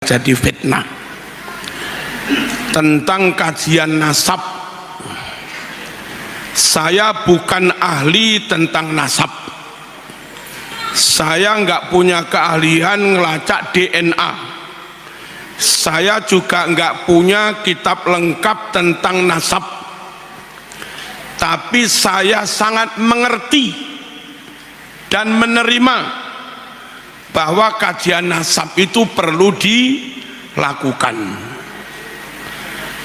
jadi fitnah. Tentang kajian nasab, saya bukan ahli tentang nasab. Saya nggak punya keahlian ngelacak DNA. Saya juga nggak punya kitab lengkap tentang nasab. Tapi saya sangat mengerti dan menerima bahwa kajian nasab itu perlu dilakukan.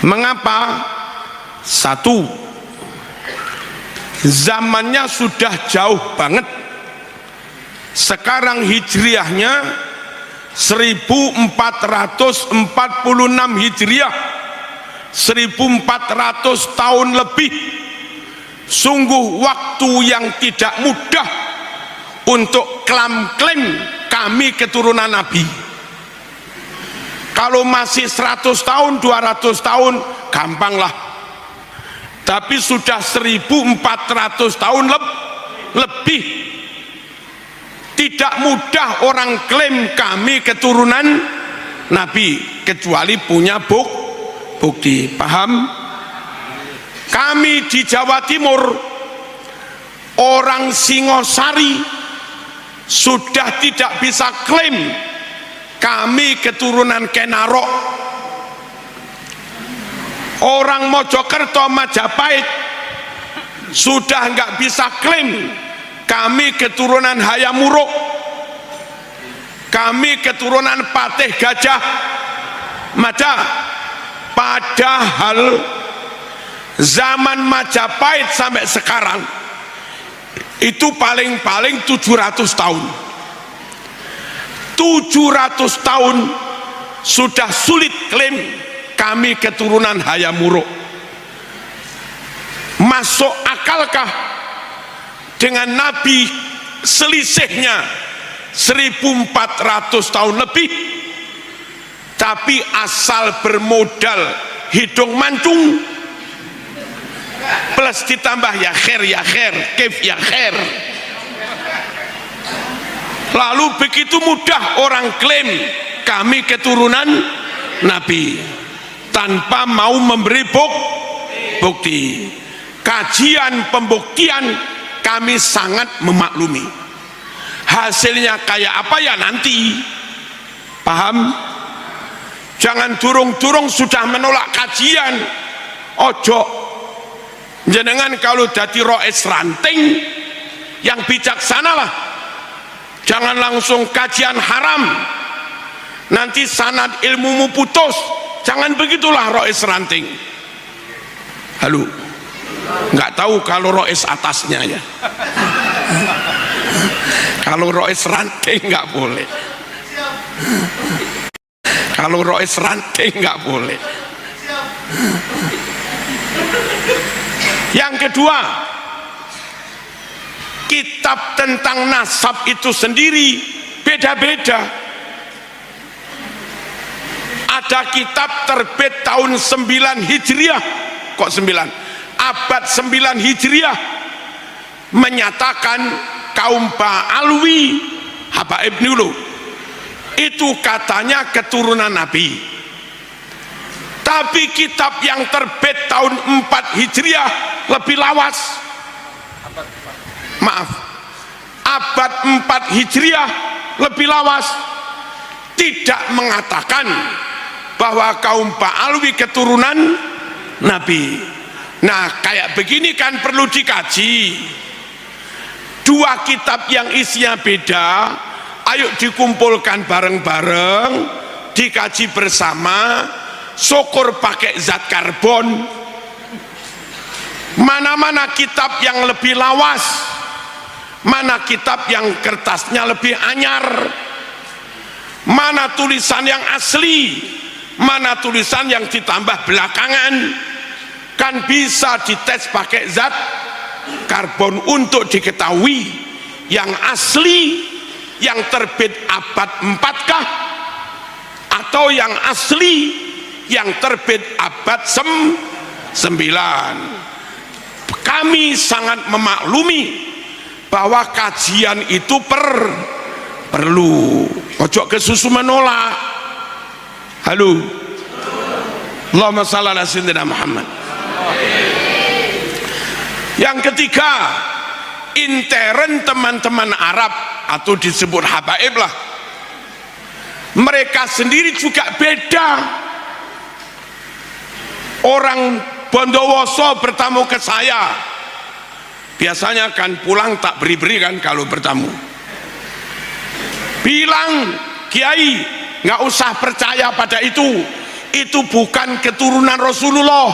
Mengapa? Satu, zamannya sudah jauh banget. Sekarang hijriahnya 1446 hijriah, 1400 tahun lebih. Sungguh waktu yang tidak mudah untuk klaim kami keturunan Nabi. Kalau masih 100 tahun 200 tahun gampang lah, tapi sudah 1400 tahun lebih. Tidak mudah orang klaim kami keturunan Nabi kecuali punya bukti. Paham? Kami di Jawa Timur, orang Singosari, sudah tidak bisa klaim kami keturunan Kenarok. Orang Mojokerto, Majapahit sudah nggak bisa klaim kami keturunan Hayamuruk, kami keturunan Patih Gajah Mada. Padahal zaman Majapahit sampai sekarang itu paling-paling 700 tahun. 700 tahun sudah sulit klaim kami keturunan Hayamuruk. Masuk akalkah dengan Nabi selisihnya 1400 tahun lebih, tapi asal bermodal hidung mancung plus ditambah ya khair, kif ya khair, lalu begitu mudah orang klaim kami keturunan Nabi tanpa mau memberi bukti. Kajian pembuktian kami sangat memaklumi. Hasilnya kayak apa ya nanti. Paham? Jangan durung-durung sudah menolak kajian. Ojo. Jenengan kalau jadi rois ranting yang bijaksanalah. Jangan langsung kajian haram. Nanti sanad ilmumu putus. Jangan begitulah rois ranting. Halo. Nggak tahu kalau rois atasnya ya. Kalau rois ranting nggak boleh. Kalau rois ranting nggak boleh. Yang kedua, kitab tentang nasab itu sendiri beda-beda. Ada kitab terbit tahun 9 Hijriah. Kok 9? Abad 9 Hijriah menyatakan kaum Ba'alwi, Habaib dulu, itu katanya keturunan Nabi. Tapi kitab yang terbit tahun 4 Hijriah lebih lawas. Maaf, abad 4 Hijriah lebih lawas, tidak mengatakan bahwa kaum Ba'alwi keturunan Nabi. Nah, kayak begini kan perlu dikaji. Dua kitab yang isinya beda, ayo dikumpulkan bareng-bareng, dikaji bersama, syukur pakai zat karbon. Mana-mana kitab yang lebih lawas, mana kitab yang kertasnya lebih anyar, mana tulisan yang asli, mana tulisan yang ditambah belakangan. Kan bisa dites pakai zat karbon untuk diketahui yang asli, yang terbit abad 4 kah, atau yang asli yang terbit abad 9. Kami sangat memaklumi bahwa kajian itu perlu. Ojo kesusu menolak. Halo, Allahumma shalli ala sayyidina Muhammad. Yang ketiga, intern teman-teman Arab atau disebut habaib lah, mereka sendiri juga beda. Orang Bondowoso bertamu ke saya, biasanya kan pulang tak beri-beri kan kalau bertamu, bilang, Kiai nggak usah percaya pada itu bukan keturunan Rasulullah,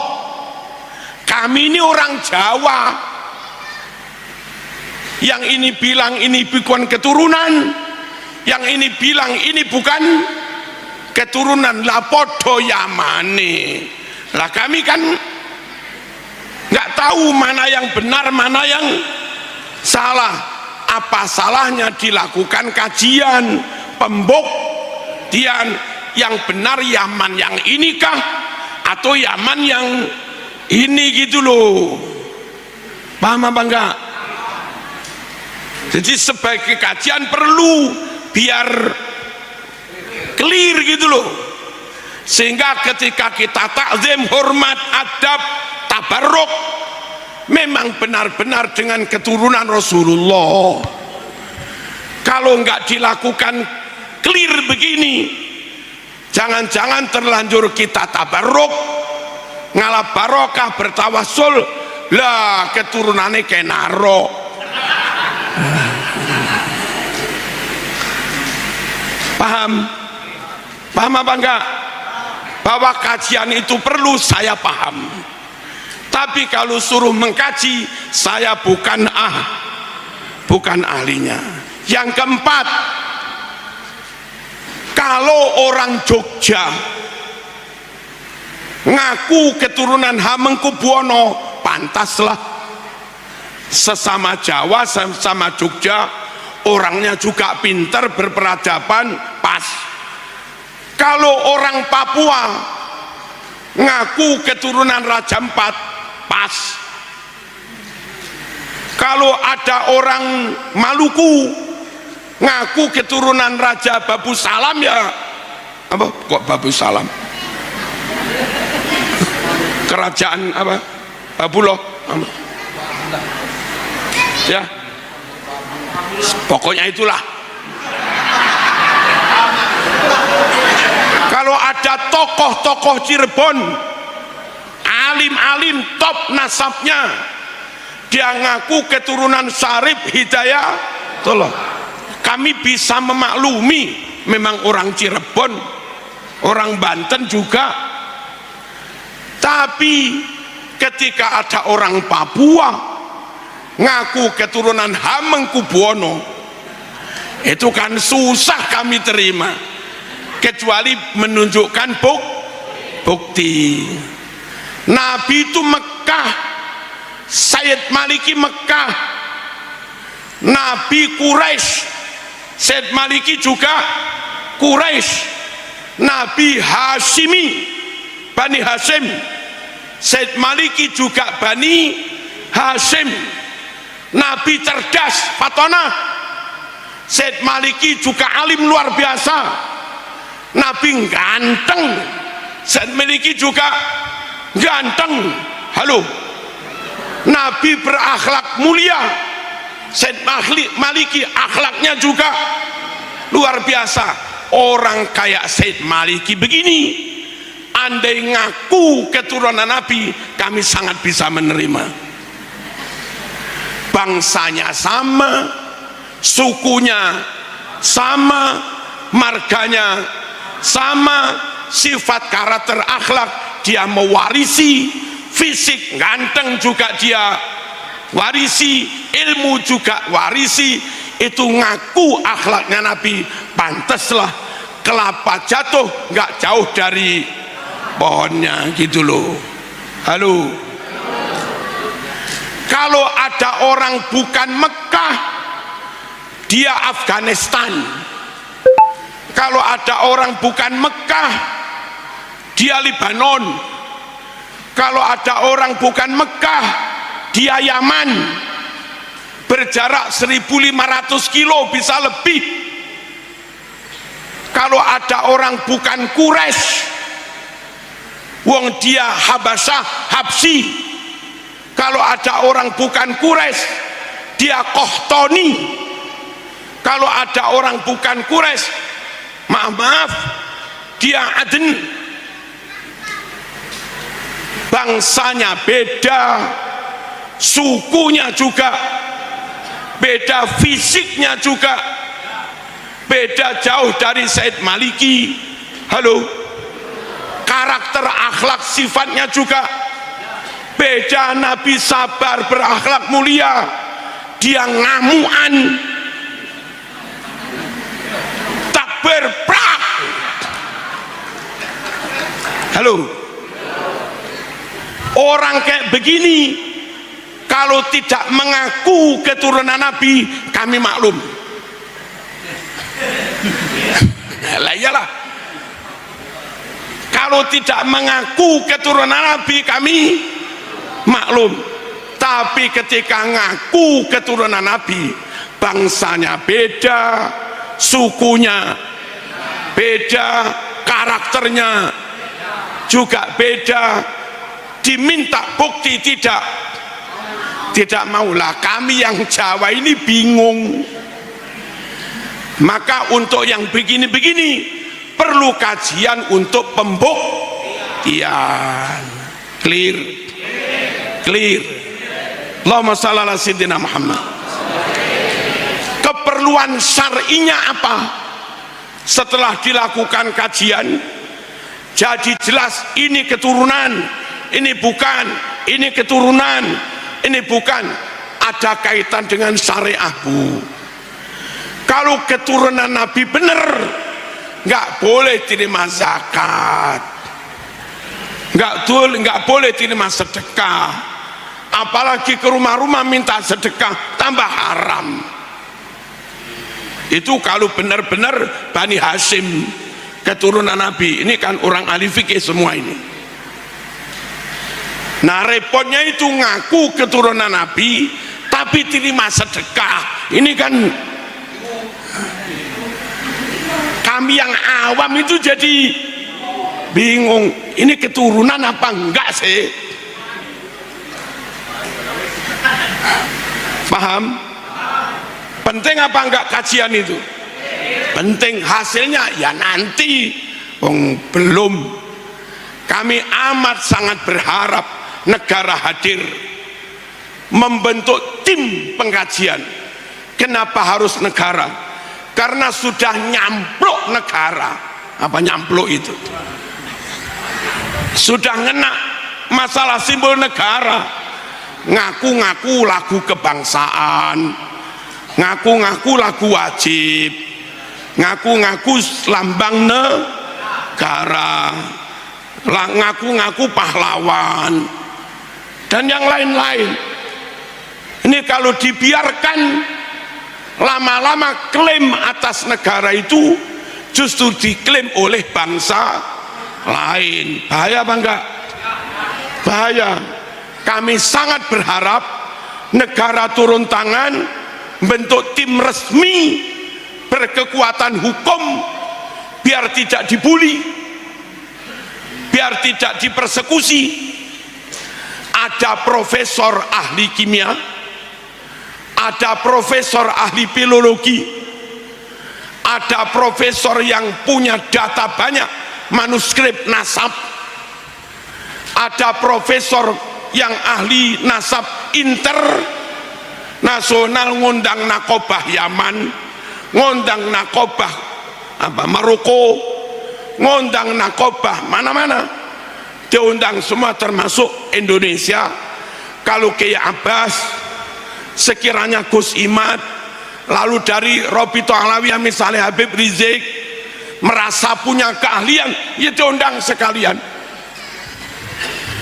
kami ini orang Jawa. Yang ini bilang ini bukan keturunan, yang ini bilang ini bukan keturunan, lah podo Yamane. Lah kami kan nggak tahu mana yang benar mana yang salah. Apa salahnya dilakukan kajian pembuktian yang benar Yaman yang inikah atau Yaman yang ini gitu loh, paham apa enggak? Jadi sebagai kajian perlu biar clear gitu loh, sehingga ketika kita takzim, hormat, adab, tabarruk memang benar-benar dengan keturunan Rasulullah. Kalau enggak dilakukan clear begini, jangan-jangan terlanjur kita tabarruk, ngalap barokah, bertawasul, lah keturunannya kenaro. Paham apa enggak? Bahwa kajian itu perlu, saya paham, tapi kalau suruh mengkaji, saya bukan ahlinya. Yang keempat, kalau orang Jogja ngaku keturunan Hamengkubuwono, pantaslah. Sesama Jawa, sesama Jogja, orangnya juga pintar, berperadaban, pas. Kalau orang Papua ngaku keturunan Raja Ampat, pas. Kalau ada orang Maluku ngaku keturunan Raja Babu Salam, ya apa kok Babu Salam, kerajaan apa Babuloh ya, pokoknya itulah. Kalau ada tokoh-tokoh Cirebon, alim-alim top nasabnya, dia ngaku keturunan Syarif Hidayatullah, kami bisa memaklumi, memang orang Cirebon, orang Banten juga. Tapi ketika ada orang Papua ngaku keturunan Hamengkubuwono, itu kan susah kami terima, kecuali menunjukkan bukti. Nabi itu Mekah, Sayyid Maliki Mekah, Nabi Quraisy, Sayyid Maliki juga Quraisy, Nabi Hashimi, Bani Hashim, Sayyid Maliki juga Bani Hashim. Nabi cerdas, Fatona, Sayyid Maliki juga alim luar biasa. Nabi ganteng, Sayyid Maliki juga ganteng. Halo, Nabi berakhlak mulia, Sayyid Maliki akhlaknya juga luar biasa. Orang kayak Sayyid Maliki begini, andai ngaku keturunan Nabi, kami sangat bisa menerima. Bangsanya sama, sukunya sama, marganya sama, sifat karakter akhlak dia mewarisi, fisik ganteng juga dia warisi, ilmu juga warisi. Itu ngaku akhlaknya Nabi, pantaslah kelapa jatuh nggak jauh dari pohonnya gitu loh. Halo, kalau ada orang bukan Mekah, dia Afghanistan. Kalau ada orang bukan Mekah, dia Libanon. Kalau ada orang bukan Mekah, dia Yaman. Berjarak 1.500 kilo bisa lebih. Kalau ada orang bukan Quraisy, wong dia Habasyah, Habsi. Kalau ada orang bukan Quraisy, dia Qahtani. Kalau ada orang bukan Quraisy, maaf, dia Aden. Bangsanya beda, sukunya juga beda, fisiknya juga beda jauh dari Said Maliki. Halo, karakter akhlak sifatnya juga beda. Nabi sabar, berakhlak mulia, dia ngamuan, takbir prak. Halo, orang kayak begini kalau tidak mengaku keturunan Nabi, kami maklum. Lah iyalah, kalau tidak mengaku keturunan Nabi, kami maklum. Tapi ketika ngaku keturunan Nabi, bangsanya beda, sukunya beda, karakternya juga beda, diminta bukti tidak maulah. Kami yang Jawa ini bingung. Maka untuk yang begini-begini perlu kajian untuk pembuktian. Clear. Allahumma shalli ala sayyidina Muhammad. Keperluan syar'inya apa? Setelah dilakukan kajian, jadi jelas ini keturunan, ini bukan, ini keturunan, ini bukan. Ada kaitan dengan syariah, Bu. Kalau keturunan Nabi benar, nggak boleh terima zakat, nggak boleh terima sedekah, apalagi ke rumah-rumah minta sedekah, tambah haram. Itu kalau benar-benar Bani Hashim, keturunan Nabi. Ini kan orang ahli fikih semua ini. Nah repotnya itu ngaku keturunan Nabi tapi terima sedekah. Ini kan kami yang awam itu jadi bingung, ini keturunan apa enggak sih? Paham? Penting apa enggak kajian itu? Penting. Hasilnya ya nanti. Belum. Kami amat sangat berharap negara hadir membentuk tim pengkajian. Kenapa harus negara? Karena sudah nyampluk negara. Apa nyampluk itu? Sudah ngena masalah simbol negara. Ngaku-ngaku lagu kebangsaan, ngaku-ngaku lagu wajib, ngaku-ngaku lambang negara, ngaku-ngaku pahlawan, dan yang lain-lain. Ini kalau dibiarkan, lama-lama klaim atas negara itu justru diklaim oleh bangsa lain. Bahaya apa enggak? Bahaya. Kami sangat berharap negara turun tangan, bentuk tim resmi berkekuatan hukum, biar tidak dibully, biar tidak dipersekusi. Ada profesor ahli kimia, ada profesor ahli filologi, ada profesor yang punya data banyak, manuskrip nasab, ada profesor yang ahli nasab internasional, ngundang nakobah Yaman, ngundang nakobah Maroko, ngundang nakobah mana-mana, diundang semua termasuk Indonesia. Kalau Kiai Abbas, sekiranya Gus Imad, lalu dari Robito Alawiyah misalnya Habib Rizik merasa punya keahlian, ya diundang sekalian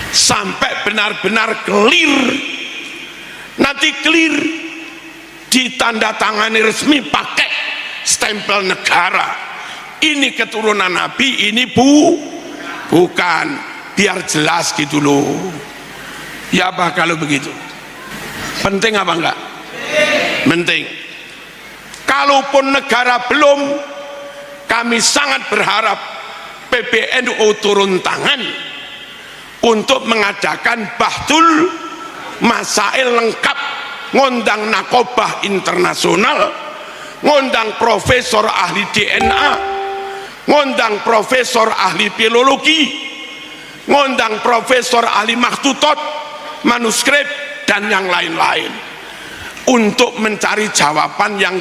sampai benar-benar clear. Nanti clear, ditandatangani resmi pakai stempel negara, ini keturunan Nabi, ini bukan, biar jelas gitu loh. Ya apa kalau begitu? Penting apa enggak? Penting. Kalaupun negara belum, kami sangat berharap PBNU turun tangan untuk mengadakan Bahtul Masail lengkap, ngundang nakobah internasional, ngundang profesor ahli DNA, ngundang profesor ahli filologi, ngundang profesor ahli makhtutot, manuskrip, dan yang lain-lain untuk mencari jawaban yang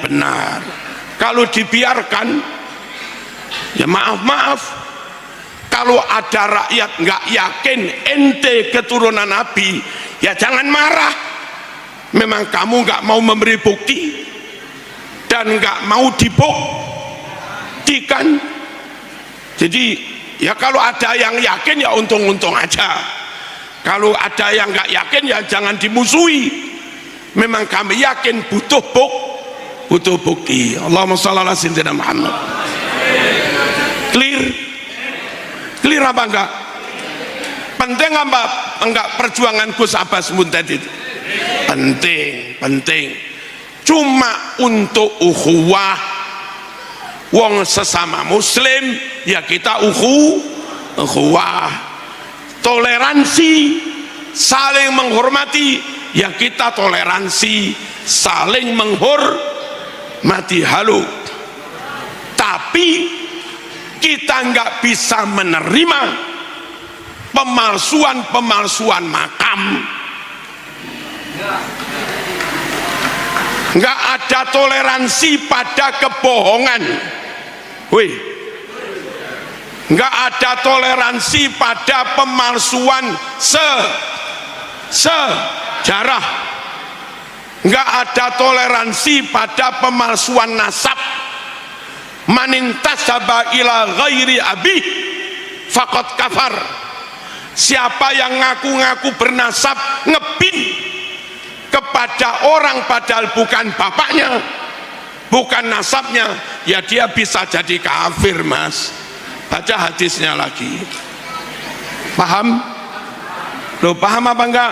benar. Kalau dibiarkan, ya maaf, kalau ada rakyat nggak yakin ente keturunan Nabi, ya jangan marah. Memang kamu nggak mau memberi bukti dan nggak mau dibuktikan. Jadi ya kalau ada yang yakin ya untung-untung aja. Kalau ada yang nggak yakin ya jangan dimusuhi. Memang kami yakin butuh bukti. Allahumma shalli ala sayyidina Muhammad. Clear apa enggak? Penting apa enggak perjuangan Gus Abbas Munted itu? Penting. Cuma untuk ukhuwah wong sesama muslim ya kita ukhuwah, toleransi, saling menghormati ya kita toleransi, saling menghormati. Halo, tapi kita nggak bisa menerima pemalsuan makam. Nggak ada toleransi pada kebohongan. Nggak ada toleransi pada pemalsuan sejarah. Nggak ada toleransi pada pemalsuan nasab. Manintasaba ila ghairi abi faqad kafar. Siapa yang ngaku-ngaku bernasab ngebin kepada orang padahal bukan bapaknya, bukan nasabnya, ya dia bisa jadi kafir, Mas. Baca hadisnya lagi. Paham? Lo paham apa enggak?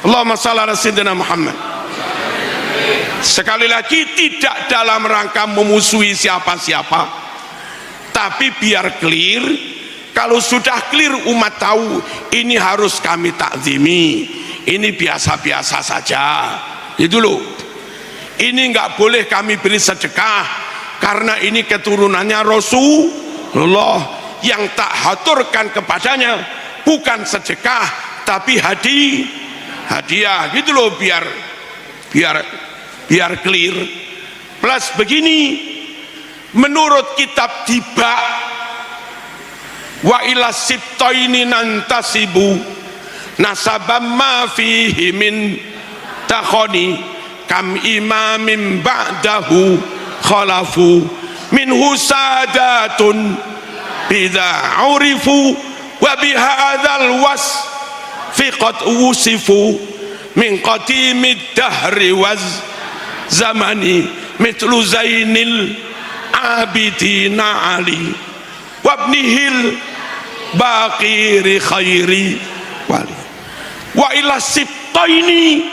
Allahumma shalli ala sayyidina Muhammad. Sekali lagi, tidak dalam rangka memusuhi siapa-siapa, tapi biar clear. Kalau sudah clear, umat tahu ini harus kami takzimi, ini biasa-biasa saja, itu loh. Ini nggak boleh kami beri sedekah karena ini keturunannya Rasulullah. Yang tak haturkan kepadanya bukan sedekah tapi hadiah, gitu loh. Biar clear. Plus begini, menurut kitab Diba, wa ila sibtaini nantasibu nasabam ma fihi min takhoni kam imamin ba'dahu khalafu minhu sadatun bidha urifu wa bihadzal wasfi qad usifu min qadimid dahri waz zamani mitlu zainil abidina ali wabnihil baqiri khairi wali wa ila sibtaini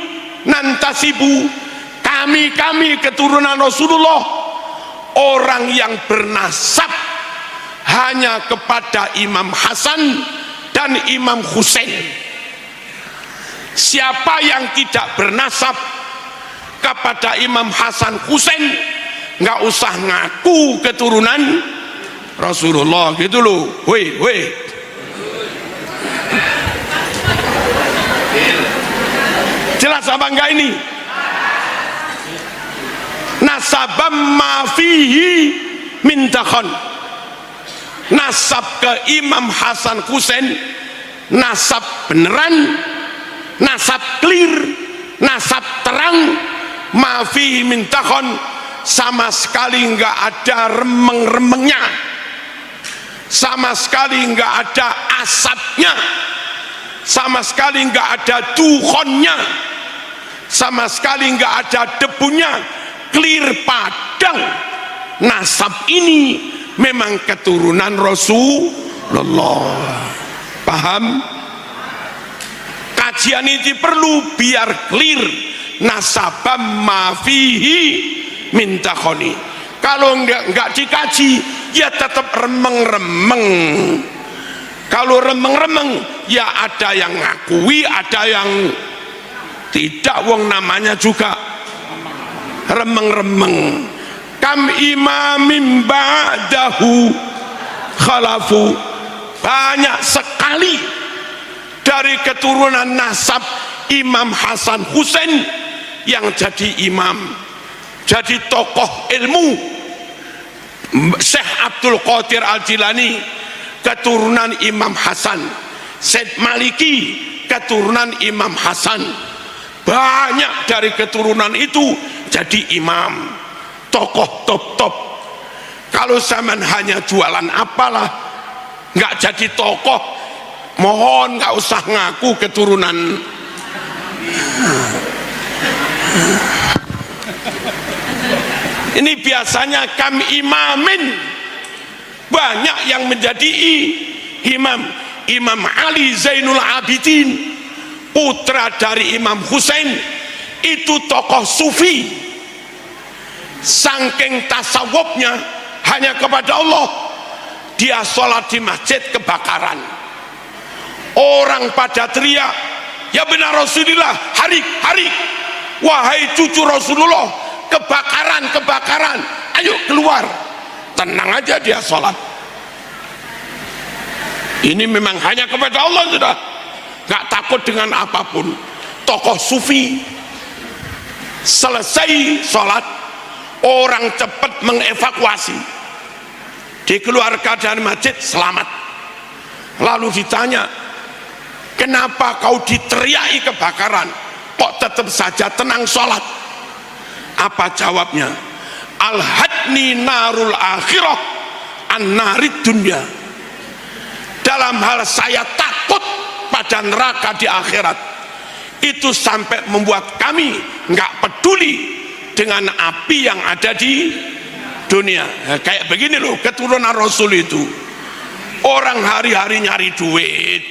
nantasibu, kami keturunan Rasulullah, orang yang bernasab hanya kepada Imam Hasan dan Imam Husain. Siapa yang tidak bernasab kepada Imam Hasan Husain nggak usah ngaku keturunan Rasulullah, gitu loh. Jelas apa enggak ini? Nasabam mafihi min takhon, nasab ke Imam Hasan Husain, nasab beneran, nasab clear, nasab terang, mafihi min takhon, sama sekali enggak ada remeng-remengnya, sama sekali enggak ada asapnya, sama sekali enggak ada dukhonnya, sama sekali enggak ada debunya, clear padang. Nasab ini memang keturunan Rasulullah. Paham? Kajian ini perlu biar clear. Nasabam mafihi min takhoni. Kalau enggak dikaji, ya tetap remeng-remeng. Kalau remeng-remeng, ya ada yang ngakui, ada yang tidak. Wong namanya juga remeng-remeng. Kam imamim ba'dahu khalafu, banyak sekali dari keturunan nasab Imam Hasan Husain yang jadi imam, jadi tokoh ilmu. Syekh Abdul Qadir Al-Jilani keturunan Imam Hasan, Syed Maliki keturunan Imam Hasan. Banyak dari keturunan itu jadi imam, tokoh top-top. Kalau zaman hanya jualan apalah, nggak jadi tokoh, mohon nggak usah ngaku keturunan. Ini biasanya kam imamin, banyak yang menjadi imam. Imam Ali Zainul Abidin, putra dari Imam Husain, itu tokoh sufi. Saking tasawufnya hanya kepada Allah, dia sholat di masjid kebakaran. Orang pada teriak, ya benar Rasulullah, hari, wahai cucu Rasulullah, kebakaran, ayo keluar. Tenang aja dia sholat. Ini memang hanya kepada Allah sudah, nggak takut dengan apapun. Tokoh sufi, selesai sholat, orang cepat mengevakuasi, dikeluarkan dari masjid selamat. Lalu ditanya, kenapa kau diteriaki kebakaran kok tetap saja tenang sholat? Apa jawabnya? Al-hadni narul akhirah an narid dunya. Dalam hal saya takut pada neraka di akhirat, itu sampai membuat kami nggak peduli dengan api yang ada di dunia. Kayak begini loh keturunan Rasul itu. Orang hari-hari nyari duit,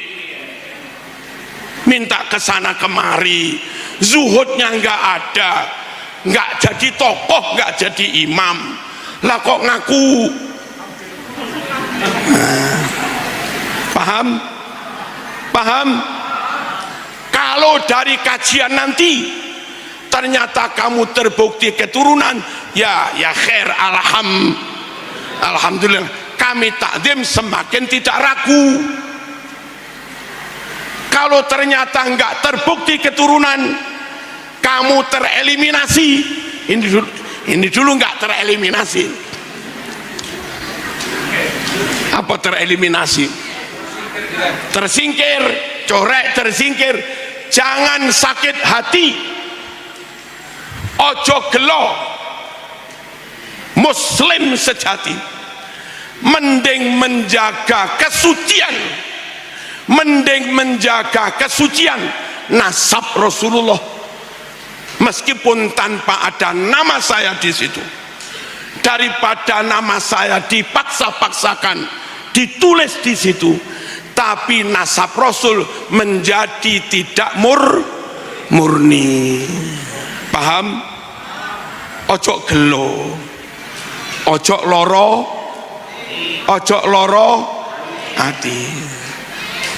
minta kesana kemari, zuhudnya nggak ada, nggak jadi tokoh, nggak jadi imam, lah kok ngaku. Paham? Kalau dari kajian nanti ternyata kamu terbukti keturunan, ya khair, alhamdulillah, kami takdim semakin tidak ragu. Kalau ternyata enggak terbukti keturunan, kamu tereliminasi. Ini dulu enggak tereliminasi. Apa tereliminasi? Tersingkir, corek, tersingkir. Jangan sakit hati, ojo gelo. Muslim sejati mending menjaga kesucian, nasab Rasulullah, meskipun tanpa ada nama saya di situ, daripada nama saya dipaksa-paksakan ditulis di situ, tapi nasab Rasul menjadi tidak murni. Paham? Ojo gelo, ojo loro hati.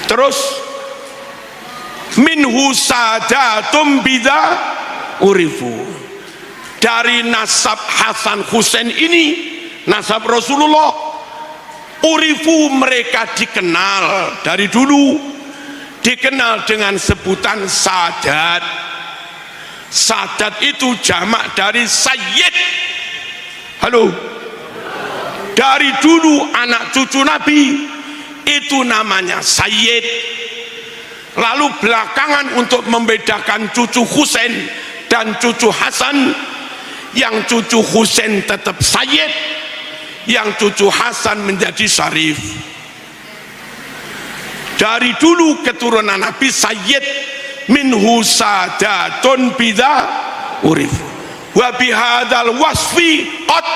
Terus minhu sadatum bida urifu, dari nasab Hasan Husain ini, nasab Rasulullah, urifu, mereka dikenal dari dulu, dikenal dengan sebutan sadat. Sadat itu jamak dari sayyid. Halo, dari dulu anak cucu Nabi itu namanya sayyid. Lalu belakangan untuk membedakan cucu Husain dan cucu Hasan, yang cucu Husain tetap sayyid, yang cucu Hasan menjadi syarif. Dari dulu keturunan Nabi sayyid, minhu sadatun bida urifu wa bihadal wasfi qad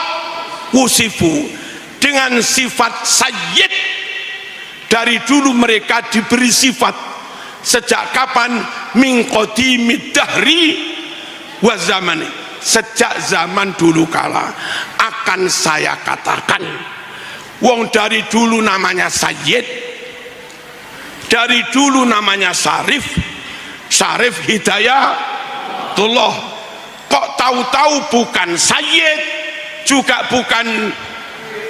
wusifu. Dengan sifat sayyid dari dulu mereka diberi sifat. Sejak kapan? Min qadimid dahri wa zamani, sejak zaman dulu kala. akan saya katakan. Wong dari dulu namanya Sayyid, dari dulu namanya Syarif, Syarif Hidayatullah. Kok tahu-tahu bukan Sayyid, juga bukan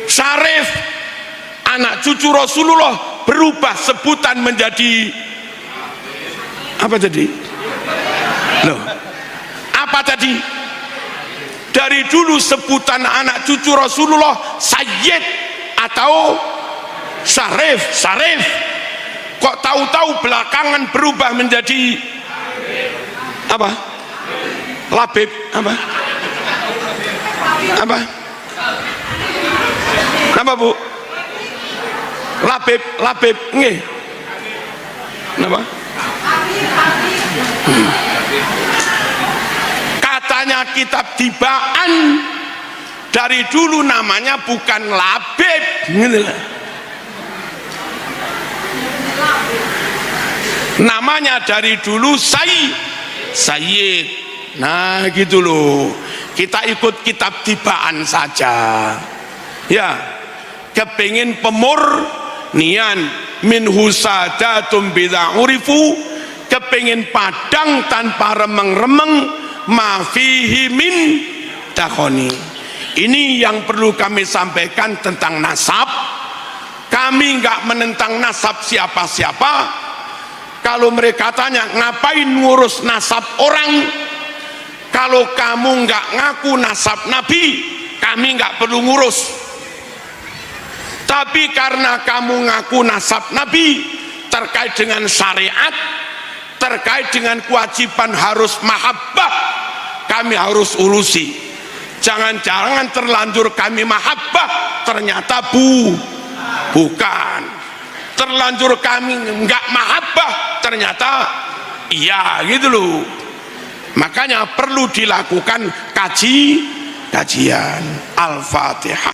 Syarif, anak cucu Rasulullah berubah sebutan menjadi apa tadi? Loh, apa tadi? Dari dulu sebutan anak cucu Rasulullah Sayyid atau Syarif, Syarif. Kok tahu-tahu belakangan berubah menjadi apa? Labib, apa? Apa? Apa Bu? Labib, Labib, nggih. Apa? Katanya kitab Dibaan dari dulu namanya bukan Labib, namanya dari dulu Sayyid. Nah gitu loh, kita ikut kitab Dibaan saja ya. Kepingin pemurnian min husadatum bila urifu, kepingin padang tanpa remeng-remeng, ma fihi min dakhoni. Ini yang perlu kami sampaikan tentang nasab. Kami nggak menentang nasab siapa-siapa. Kalau mereka tanya ngapain ngurus nasab orang, kalau kamu nggak ngaku nasab Nabi, kami nggak perlu ngurus. Tapi karena kamu ngaku nasab Nabi terkait dengan syariat, terkait dengan kewajiban harus mahabbah, kami harus urusi. Jangan-jangan terlanjur kami mahabbah ternyata bukan. Terlanjur kami enggak mahabbah ternyata iya, gitu loh. Makanya perlu dilakukan kajian. Al-Fatihah.